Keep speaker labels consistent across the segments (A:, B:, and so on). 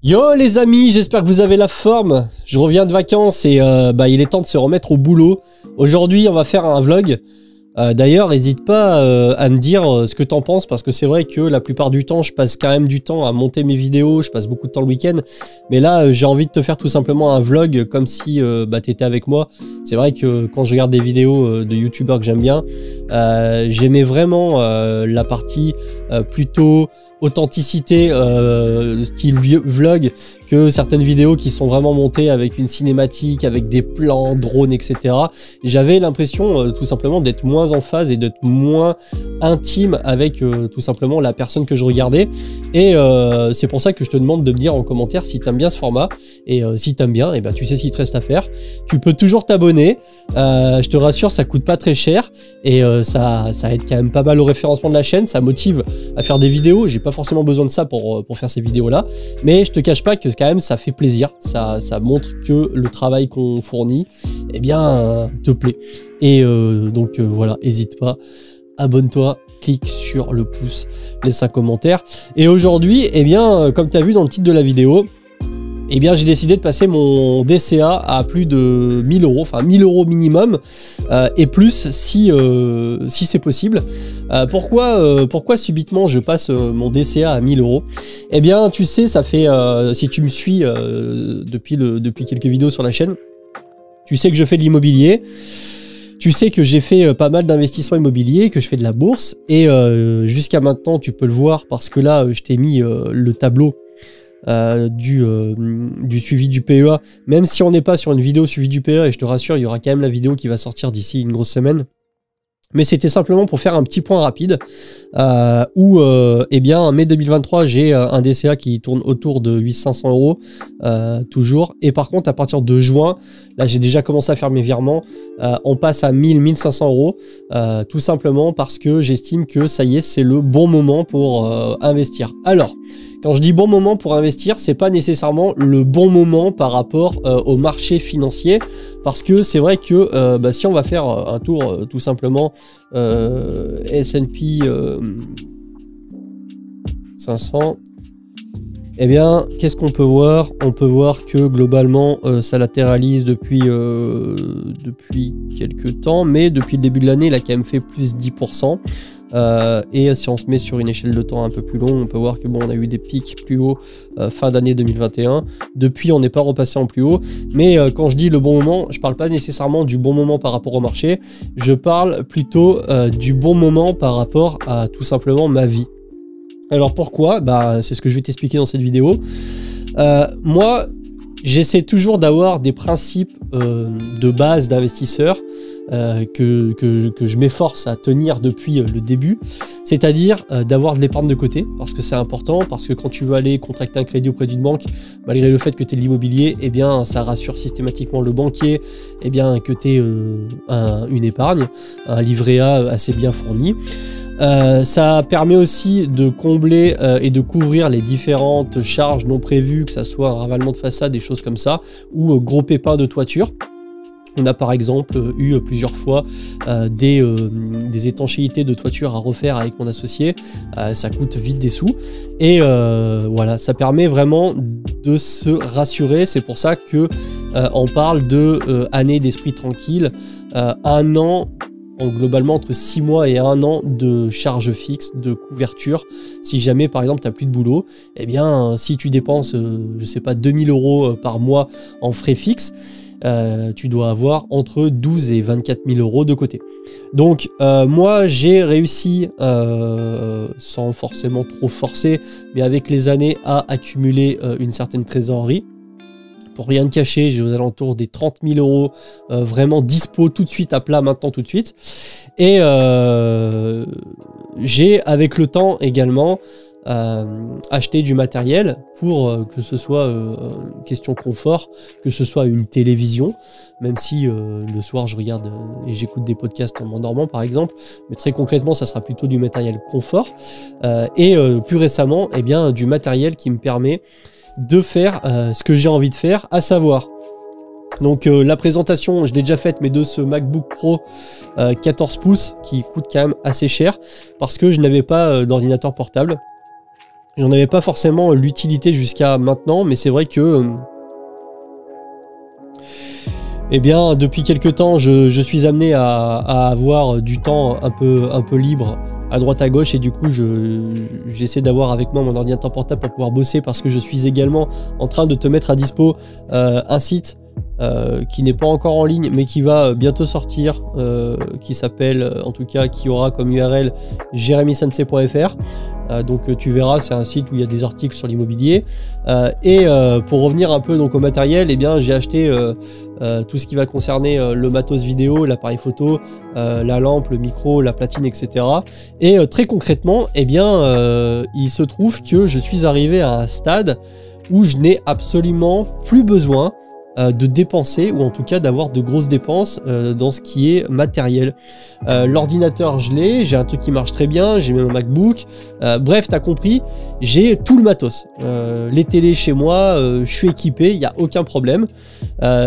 A: Yo les amis, j'espère que vous avez la forme. Je reviens de vacances et il est temps de se remettre au boulot. Aujourd'hui, on va faire un vlog. D'ailleurs, n'hésite pas à me dire ce que t'en penses, parce que c'est vrai que la plupart du temps, je passe quand même du temps à monter mes vidéos, je passe beaucoup de temps le week-end. Mais là, j'ai envie de te faire tout simplement un vlog comme si t'étais avec moi. C'est vrai que quand je regarde des vidéos de youtubeurs que j'aime bien, j'aimais vraiment la partie plutôt authenticité, style vlog, que certaines vidéos qui sont vraiment montées avec une cinématique, avec des plans, drones, etc. J'avais l'impression tout simplement d'être moins en phase et d'être moins intime avec tout simplement la personne que je regardais. Et c'est pour ça que je te demande de me dire en commentaire si t'aimes bien ce format. Et si t'aimes bien, et tu sais ce qu'il te reste à faire. Tu peux toujours t'abonner. Je te rassure, ça coûte pas très cher. Et ça aide quand même pas mal au référencement de la chaîne. Ça motive à faire des vidéos. J'ai pas forcément besoin de ça pour faire ces vidéos là, mais je te cache pas que quand même ça fait plaisir, ça montre que le travail qu'on fournit te plaît. Et donc voilà, n'hésite pas, abonne-toi, clique sur le pouce, laisse un commentaire. Et aujourd'hui, comme tu as vu dans le titre de la vidéo, j'ai décidé de passer mon DCA à plus de 1000 €, enfin 1000 € minimum, et plus si c'est possible. Pourquoi subitement je passe mon DCA à 1000 €? Tu sais, ça fait, si tu me suis depuis quelques vidéos sur la chaîne, tu sais que je fais de l'immobilier. Tu sais que j'ai fait pas mal d'investissements immobiliers, que je fais de la bourse, et jusqu'à maintenant, tu peux le voir parce que là, je t'ai mis le tableau du suivi du PEA, même si on n'est pas sur une vidéo suivi du PEA, et je te rassure, il y aura quand même la vidéo qui va sortir d'ici une grosse semaine. Mais c'était simplement pour faire un petit point rapide où en mai 2023 j'ai un DCA qui tourne autour de 800-500 € toujours, et par contre à partir de juin, là j'ai déjà commencé à faire mes virements, on passe à 1000-1500 €, tout simplement parce que j'estime que ça y est, c'est le bon moment pour investir. Alors quand je dis bon moment pour investir, c'est pas nécessairement le bon moment par rapport au marché financier, parce que c'est vrai que si on va faire un tour tout simplement S&P 500, qu'est-ce qu'on peut voir? On peut voir que globalement ça latéralise depuis quelques temps, mais depuis le début de l'année, il a quand même fait plus 10%. Et si on se met sur une échelle de temps un peu plus longue, on peut voir que on a eu des pics plus hauts fin d'année 2021. Depuis, on n'est pas repassé en plus haut. Mais quand je dis le bon moment, je parle pas nécessairement du bon moment par rapport au marché. Je parle plutôt du bon moment par rapport à tout simplement ma vie. Alors pourquoi? C'est ce que je vais t'expliquer dans cette vidéo. Moi, j'essaie toujours d'avoir des principes de base d'investisseur que je m'efforce à tenir depuis le début, c'est-à-dire d'avoir de l'épargne de côté, parce que c'est important, parce que quand tu veux aller contracter un crédit auprès d'une banque, malgré le fait que tu es de l'immobilier, ça rassure systématiquement le banquier que tu aies une épargne, un livret A assez bien fourni. Ça permet aussi de combler et de couvrir les différentes charges non prévues, que ça soit un ravalement de façade, des choses comme ça, ou gros pépins de toiture. On a par exemple eu plusieurs fois des étanchéités de toiture à refaire avec mon associé. Ça coûte vite des sous. Et voilà, ça permet vraiment de se rassurer. C'est pour ça que on parle de année d'esprit tranquille, un an, globalement entre 6 mois et 1 an de charge fixe, de couverture. Si jamais par exemple tu n'as plus de boulot, si tu dépenses je sais pas 2000 € par mois en frais fixes, tu dois avoir entre 12 et 24 000 € de côté. Donc moi j'ai réussi sans forcément trop forcer, mais avec les années, à accumuler une certaine trésorerie. Pour rien de cacher, j'ai aux alentours des 30 000 € vraiment dispo tout de suite, à plat maintenant tout de suite. Et j'ai avec le temps également acheté du matériel pour que ce soit question confort, que ce soit une télévision, même si le soir je regarde et j'écoute des podcasts en m'endormant par exemple, mais très concrètement ça sera plutôt du matériel confort, et plus récemment du matériel qui me permet de faire ce que j'ai envie de faire, à savoir donc la présentation, je l'ai déjà faite, mais de ce MacBook Pro 14 pouces qui coûte quand même assez cher parce que je n'avais pas d'ordinateur portable. J'en avais pas forcément l'utilité jusqu'à maintenant, mais c'est vrai que eh bien, depuis quelques temps, je suis amené à avoir du temps un peu libre à droite à gauche, et du coup j'essaie d'avoir avec moi mon ordinateur portable pour pouvoir bosser, parce que je suis également en train de te mettre à dispo un site qui n'est pas encore en ligne mais qui va bientôt sortir, qui s'appelle, en tout cas qui aura comme URL jeremysensei.fr. Donc tu verras, c'est un site où il y a des articles sur l'immobilier, et pour revenir un peu donc au matériel, eh bien j'ai acheté tout ce qui va concerner le matos vidéo, l'appareil photo, la lampe, le micro, la platine, etc. Et très concrètement, eh bien il se trouve que je suis arrivé à un stade où je n'ai absolument plus besoin de dépenser, ou en tout cas d'avoir de grosses dépenses dans ce qui est matériel. L'ordinateur, je l'ai, j'ai un truc qui marche très bien, j'ai même un MacBook, bref, t'as compris, j'ai tout le matos. Les télés chez moi, je suis équipé, il n'y a aucun problème.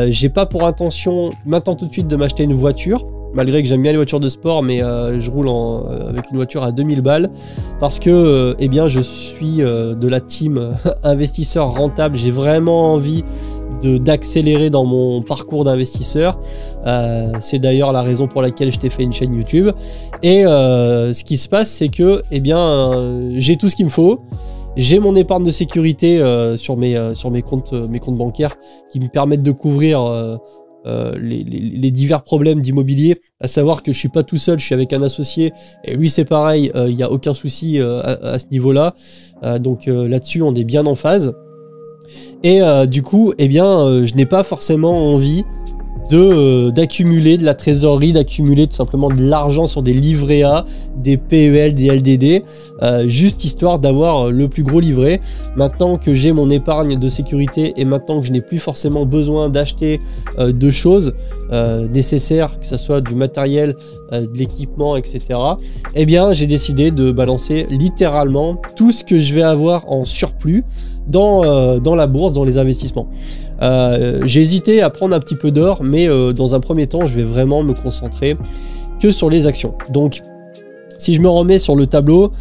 A: J'ai pas pour intention maintenant tout de suite de m'acheter une voiture, malgré que j'aime bien les voitures de sport, mais je roule avec une voiture à 2000 balles, parce que eh bien, je suis de la team investisseur rentable. J'ai vraiment envie d'accélérer dans mon parcours d'investisseur. C'est d'ailleurs la raison pour laquelle je t'ai fait une chaîne YouTube. Et ce qui se passe, c'est que eh bien, j'ai tout ce qu'il me faut. J'ai mon épargne de sécurité sur mes comptes bancaires qui me permettent de couvrir les divers problèmes d'immobilier, à savoir que je suis pas tout seul, je suis avec un associé, et lui c'est pareil, il n'y a aucun souci à ce niveau-là. Donc là-dessus, on est bien en phase. Et du coup, eh bien, je n'ai pas forcément envie d'accumuler de la trésorerie, d'accumuler tout simplement de l'argent sur des livrets A, des PEL, des LDD, juste histoire d'avoir le plus gros livret. Maintenant que j'ai mon épargne de sécurité, et maintenant que je n'ai plus forcément besoin d'acheter de choses nécessaires, que ce soit du matériel, de l'équipement, etc., eh bien, j'ai décidé de balancer littéralement tout ce que je vais avoir en surplus dans la bourse, dans les investissements. J'ai hésité à prendre un petit peu d'or, mais dans un premier temps, je vais vraiment me concentrer que sur les actions. Donc, si je me remets sur le tableau,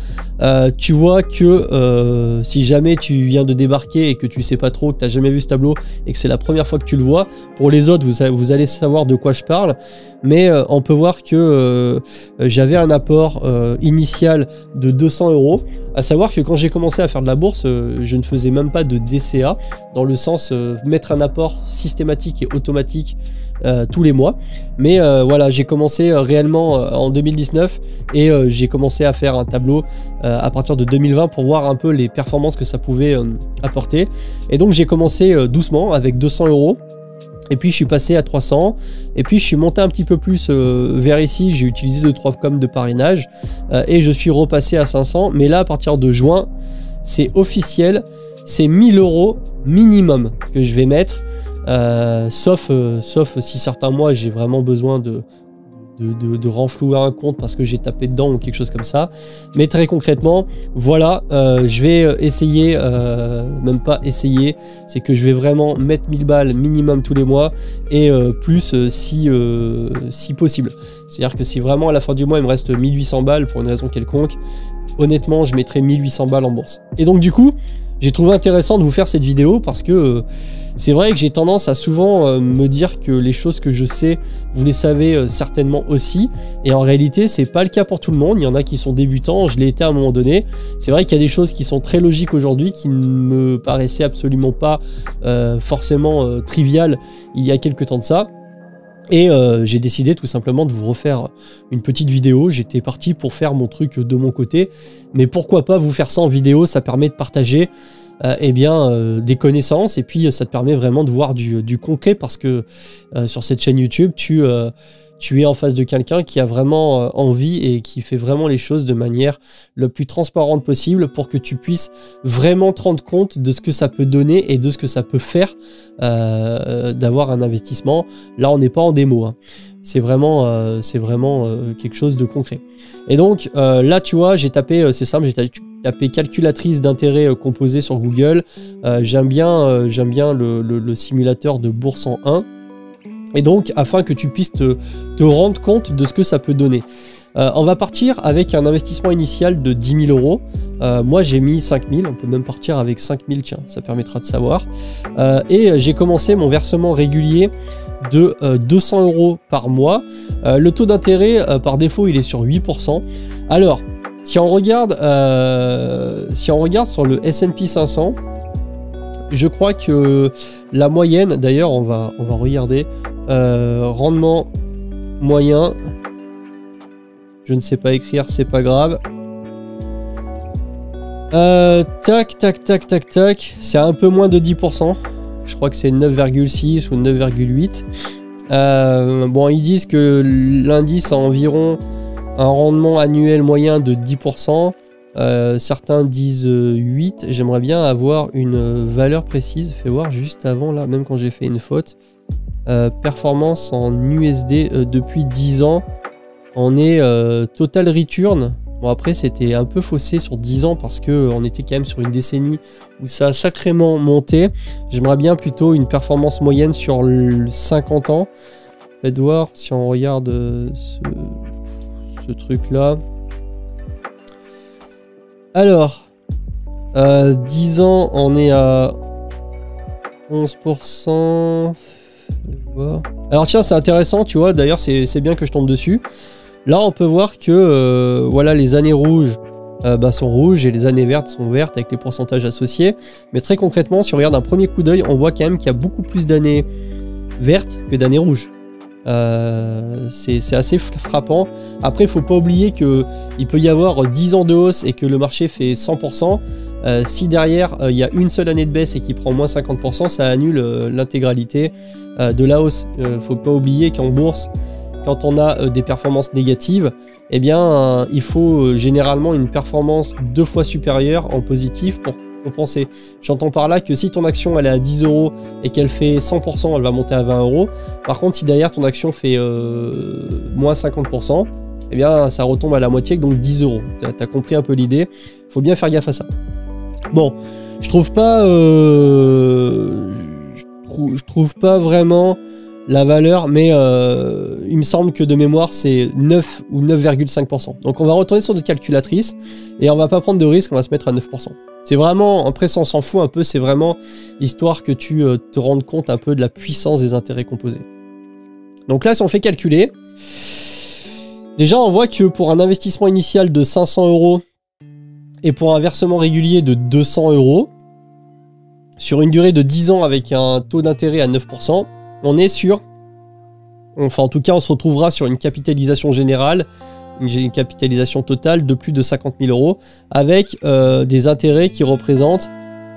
A: tu vois que si jamais tu viens de débarquer et que tu sais pas trop, que tu n'as jamais vu ce tableau et que c'est la première fois que tu le vois, pour les autres, vous allez savoir de quoi je parle, mais on peut voir que j'avais un apport initial de 200 €. À savoir que quand j'ai commencé à faire de la bourse, je ne faisais même pas de DCA, dans le sens mettre un apport systématique et automatique tous les mois. Mais voilà, j'ai commencé réellement en 2019, et j'ai commencé à faire un tableau à partir de 2020 pour voir un peu les performances que ça pouvait apporter. Et donc j'ai commencé doucement avec 200 €. Et puis je suis passé à 300, et puis je suis monté un petit peu plus vers ici, j'ai utilisé 2-3 coms de parrainage, et je suis repassé à 500. Mais là, à partir de juin, c'est officiel, c'est 1000 € minimum que je vais mettre, sauf si certains mois j'ai vraiment besoin de renflouer un compte parce que j'ai tapé dedans ou quelque chose comme ça. Mais très concrètement, voilà, je vais essayer, même pas essayer, c'est que je vais vraiment mettre 1000 balles minimum tous les mois, et plus si possible. C'est-à-dire que si vraiment à la fin du mois il me reste 1800 balles pour une raison quelconque, honnêtement je mettrai 1800 balles en bourse. Et donc du coup, j'ai trouvé intéressant de vous faire cette vidéo parce que c'est vrai que j'ai tendance à souvent me dire que les choses que je sais, vous les savez certainement aussi. Et en réalité, c'est pas le cas pour tout le monde. Il y en a qui sont débutants, je l'ai été à un moment donné. C'est vrai qu'il y a des choses qui sont très logiques aujourd'hui, qui ne me paraissaient absolument pas forcément triviales il y a quelques temps de ça. Et j'ai décidé tout simplement de vous refaire une petite vidéo. J'étais parti pour faire mon truc de mon côté, mais pourquoi pas vous faire ça en vidéo, ça permet de partager eh bien, des connaissances, et puis ça te permet vraiment de voir du concret, parce que sur cette chaîne YouTube, tu es en face de quelqu'un qui a vraiment envie et qui fait vraiment les choses de manière le plus transparente possible, pour que tu puisses vraiment te rendre compte de ce que ça peut donner et de ce que ça peut faire d'avoir un investissement. Là, on n'est pas en démo, hein. C'est vraiment quelque chose de concret. Et donc là, tu vois, j'ai tapé, c'est simple, j'ai tapé calculatrice d'intérêt composé sur Google. J'aime bien le simulateur de bourse en 1. Et donc, afin que tu puisses te rendre compte de ce que ça peut donner. On va partir avec un investissement initial de 10 000 euros. Moi j'ai mis 5 000, on peut même partir avec 5 000, tiens, ça permettra de savoir. Et j'ai commencé mon versement régulier de 200 euros par mois. Le taux d'intérêt par défaut il est sur 8%. Alors si on regarde sur le S&P 500, je crois que la moyenne, d'ailleurs on va regarder, rendement moyen, je ne sais pas écrire, c'est pas grave. Tac, c'est un peu moins de 10%. Je crois que c'est 9,6 ou 9,8. Bon, ils disent que l'indice a environ un rendement annuel moyen de 10%. Certains disent 8. J'aimerais bien avoir une valeur précise. Fais voir juste avant, là, même quand j'ai fait une faute. Performance en USD depuis 10 ans. On est total return. Bon, après, c'était un peu faussé sur 10 ans parce qu'on était quand même sur une décennie où ça a sacrément monté. J'aimerais bien plutôt une performance moyenne sur 50 ans. Faites voir si on regarde ce truc-là. Alors, 10 ans, on est à 11%. Alors tiens, c'est intéressant, tu vois, d'ailleurs c'est bien que je tombe dessus. Là, on peut voir que voilà, les années rouges sont rouges et les années vertes sont vertes avec les pourcentages associés. Mais très concrètement, si on regarde un premier coup d'œil, on voit quand même qu'il y a beaucoup plus d'années vertes que d'années rouges. C'est assez frappant. Après, il ne faut pas oublier qu'il peut y avoir 10 ans de hausse et que le marché fait 100%. Si derrière, il y a une seule année de baisse et qu'il prend moins 50%, ça annule l'intégralité de la hausse. Il ne faut pas oublier qu'en bourse, quand on a des performances négatives, eh bien, il faut généralement une performance 2 fois supérieure en positif pour compenser. J'entends par là que si ton action elle est à 10 euros et qu'elle fait 100%, elle va monter à 20 euros. Par contre, si derrière ton action fait moins 50%, eh bien, ça retombe à la moitié, donc 10 euros. Tu as compris un peu l'idée. Il faut bien faire gaffe à ça. Bon, je trouve pas vraiment la valeur, mais il me semble que de mémoire c'est 9 ou 9,5%. Donc on va retourner sur notre calculatrice et on va pas prendre de risque, on va se mettre à 9%. C'est vraiment, après ça on s'en fout un peu, c'est vraiment histoire que tu te rendes compte un peu de la puissance des intérêts composés. Donc là si on fait calculer, déjà on voit que pour un investissement initial de 500 euros et pour un versement régulier de 200 euros, sur une durée de 10 ans avec un taux d'intérêt à 9%, on est sur, enfin en tout cas on se retrouvera sur une capitalisation générale, une capitalisation totale de plus de 50 000 euros avec des intérêts qui représentent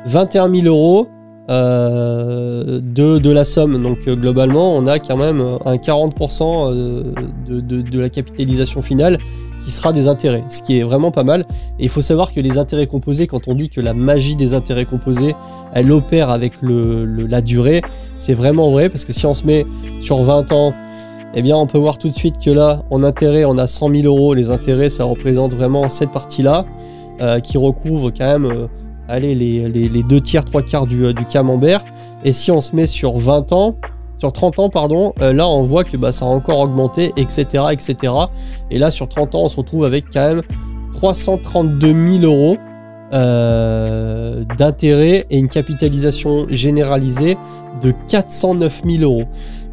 A: 21 000 euros de la somme. Donc globalement on a quand même un 40% de la capitalisation finale qui sera des intérêts, ce qui est vraiment pas mal. Et il faut savoir que les intérêts composés, quand on dit que la magie des intérêts composés, elle opère avec la durée, c'est vraiment vrai, parce que si on se met sur 20 ans, eh bien on peut voir tout de suite que là, en intérêt, on a 100 000 euros. Les intérêts, ça représente vraiment cette partie-là, qui recouvre quand même allez, les 2 tiers, 3 quarts du camembert. Et si on se met sur 20 ans, sur 30 ans, pardon, là on voit que ça a encore augmenté, etc., etc. Et là sur 30 ans, on se retrouve avec quand même 332 000 euros d'intérêt et une capitalisation généralisée de 409 000 euros.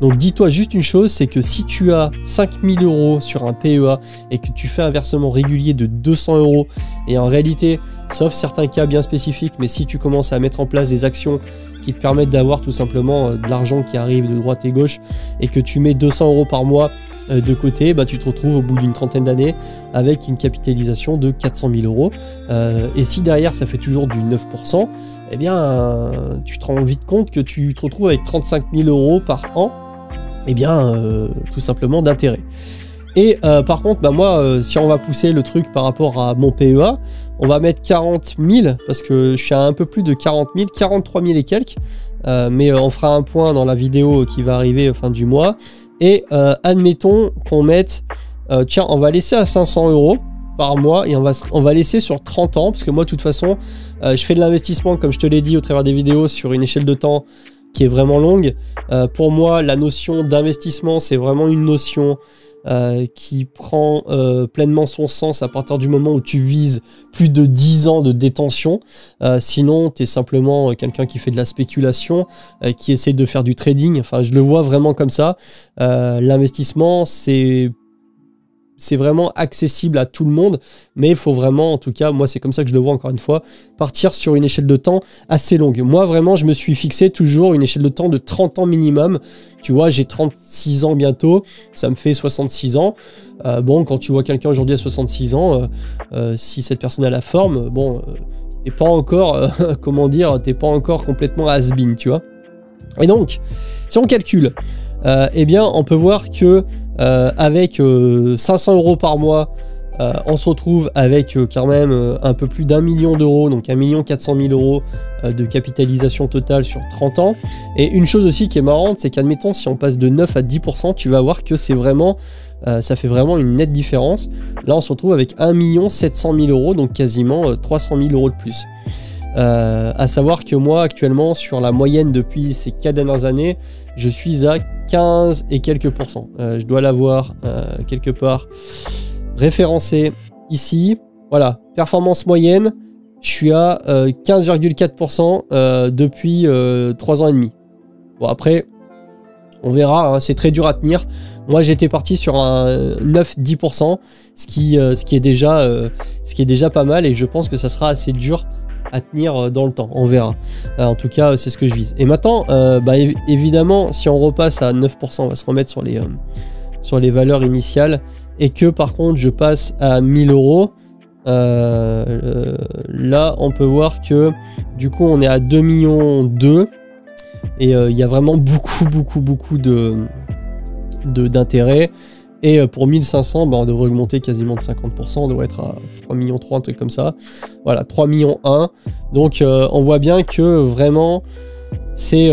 A: Donc dis-toi juste une chose, c'est que si tu as 5 000 euros sur un PEA et que tu fais un versement régulier de 200 euros, et en réalité, sauf certains cas bien spécifiques, mais si tu commences à mettre en place des actions qui te permettent d'avoir tout simplement de l'argent qui arrive de droite et gauche et que tu mets 200 euros par mois de côté, tu te retrouves au bout d'une trentaine d'années avec une capitalisation de 400 000 euros. Et si derrière ça fait toujours du 9%, eh bien tu te rends vite compte que tu te retrouves avec 35 000 euros par an, eh bien tout simplement d'intérêt. Et par contre, moi, si on va pousser le truc par rapport à mon PEA, on va mettre 40 000, parce que je suis à un peu plus de 40 000, 43 000 et quelques, mais on fera un point dans la vidéo qui va arriver fin du mois. Et admettons qu'on mette, tiens, on va laisser à 500 euros par mois et on va laisser sur 30 ans, parce que moi, de toute façon, je fais de l'investissement, comme je te l'ai dit au travers des vidéos, sur une échelle de temps qui est vraiment longue. Pour moi, la notion d'investissement, c'est vraiment une notion qui prend pleinement son sens à partir du moment où tu vises plus de 10 ans de détention. Sinon, tu es simplement quelqu'un qui fait de la spéculation, qui essaie de faire du trading. Enfin, je le vois vraiment comme ça. L'investissement, c'est vraiment accessible à tout le monde, mais il faut vraiment, en tout cas, moi c'est comme ça que je le vois encore une fois, partir sur une échelle de temps assez longue. Moi vraiment, je me suis fixé toujours une échelle de temps de 30 ans minimum. Tu vois, j'ai 36 ans bientôt, ça me fait 66 ans. Bon, quand tu vois quelqu'un aujourd'hui à 66 ans, si cette personne a la forme, bon, t'es pas encore, comment dire, t'es pas encore complètement has-been, tu vois. Et donc, si on calcule, eh bien, on peut voir que avec 500 € par mois, on se retrouve avec quand même un peu plus d'1 million d'euros, donc 1 400 000 € de capitalisation totale sur 30 ans. Et une chose aussi qui est marrante, c'est qu'admettons, si on passe de 9 à 10%, tu vas voir que c'est vraiment, ça fait vraiment une nette différence. Là, on se retrouve avec 1 700 000 € donc quasiment 300 000 € de plus. À savoir que moi actuellement sur la moyenne depuis ces 4 dernières années, je suis à 15 et quelques %. Je dois l'avoir quelque part référencé ici. Voilà, performance moyenne, je suis à 15,4% depuis 3 ans et demi. Bon après, on verra, hein, c'est très dur à tenir. Moi j'étais parti sur un 9-10%, ce qui est déjà pas mal, et je pense que ça sera assez dur à tenir dans le temps, on verra. En tout cas, c'est ce que je vise. Et maintenant, évidemment, si on repasse à 9%, on va se remettre sur les valeurs initiales, et que par contre, je passe à 1000 €, là, on peut voir que du coup, on est à 2,2 millions, et il y a vraiment beaucoup d'intérêt. Et pour 1500, on devrait augmenter quasiment de 50%, on devrait être à 3,3 millions, un truc comme ça. Voilà, 3,1 millions. Donc on voit bien que vraiment, c'est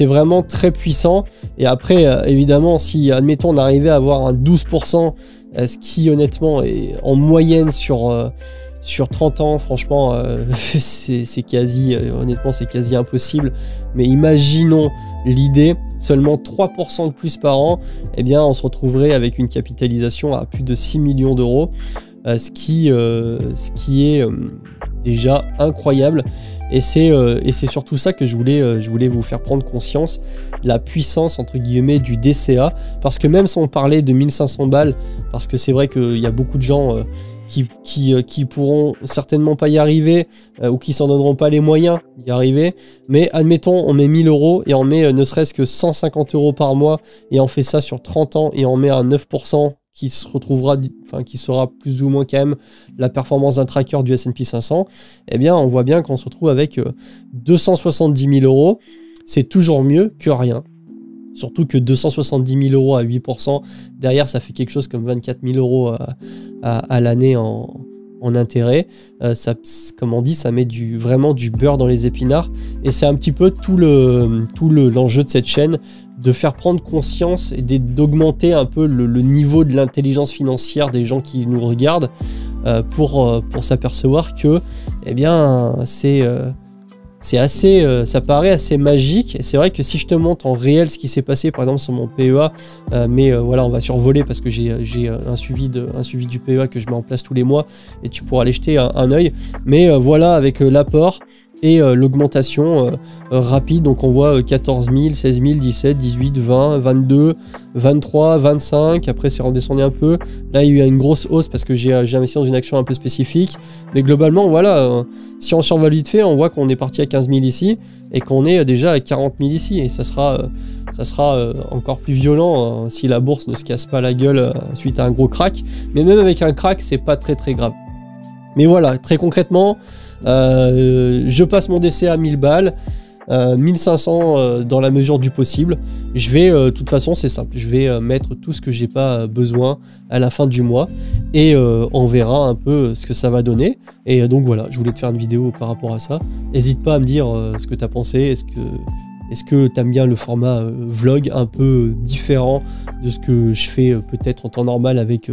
A: vraiment très puissant. Et après, évidemment, si, admettons, on arrivait à avoir un 12%, ce qui honnêtement est en moyenne sur 30 ans, franchement, c'est quasi, honnêtement, c'est quasi impossible. Mais imaginons l'idée, seulement 3% de plus par an, eh bien, on se retrouverait avec une capitalisation à plus de 6 millions d'euros, ce qui est déjà incroyable. Et c'est surtout ça que je voulais vous faire prendre conscience, la puissance entre guillemets du DCA, parce que même si on parlait de 1500 balles, parce que c'est vrai qu'il y a beaucoup de gens qui pourront certainement pas y arriver, ou qui s'en donneront pas les moyens d'y arriver, mais admettons on met 1000 € et on met ne serait-ce que 150 € par mois, et on fait ça sur 30 ans et on met un 9%, qui se retrouvera, enfin qui sera plus ou moins quand même la performance d'un tracker du S&P 500, eh bien on voit bien qu'on se retrouve avec 270 000 €. C'est toujours mieux que rien. Surtout que 270 000 € à 8%, derrière ça fait quelque chose comme 24 000 € à l'année en intérêt. Ça, comme on dit, ça met vraiment du beurre dans les épinards. Et c'est un petit peu tout l'enjeu de cette chaîne, de faire prendre conscience et d'augmenter un peu le niveau de l'intelligence financière des gens qui nous regardent, pour s'apercevoir que, eh bien, c'est assez, ça paraît assez magique. Et c'est vrai que si je te montre en réel ce qui s'est passé, par exemple sur mon PEA, voilà, on va survoler parce que j'ai un suivi du PEA que je mets en place tous les mois, et tu pourras aller jeter un œil. Mais voilà, avec l'apport et l'augmentation rapide, donc on voit 14 000, 16 000, 17, 18, 20, 22, 23, 25, après c'est redescendu un peu. Là il y a eu une grosse hausse parce que j'ai investi dans une action un peu spécifique, mais globalement voilà, si on survole vite fait, on voit qu'on est parti à 15 000 ici, et qu'on est déjà à 40 000 ici, et ça sera encore plus violent si la bourse ne se casse pas la gueule suite à un gros crack. Mais même avec un crack, c'est pas très grave. Mais voilà, très concrètement, je passe mon DCA à 1000 balles, 1500 dans la mesure du possible. Je vais, de toute façon c'est simple, je vais mettre tout ce que j'ai pas besoin à la fin du mois, et on verra un peu ce que ça va donner. Et donc voilà, je voulais te faire une vidéo par rapport à ça. N'hésite pas à me dire ce que tu as pensé, est-ce que tu aimes bien le format vlog un peu différent de ce que je fais peut-être en temps normal avec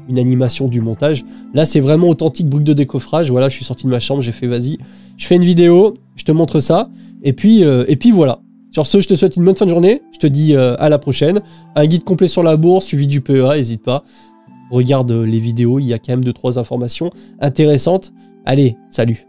A: une animation du montage. Là c'est vraiment authentique bruit de décoffrage. Voilà, je suis sorti de ma chambre, j'ai fait vas-y, je fais une vidéo, je te montre ça, et puis voilà, Sur ce, je te souhaite une bonne fin de journée. Je te dis à la prochaine. Un guide complet sur la bourse, suivi du PEA, n'hésite pas. Regarde les vidéos, il y a quand même 2-3 informations intéressantes. Allez, salut!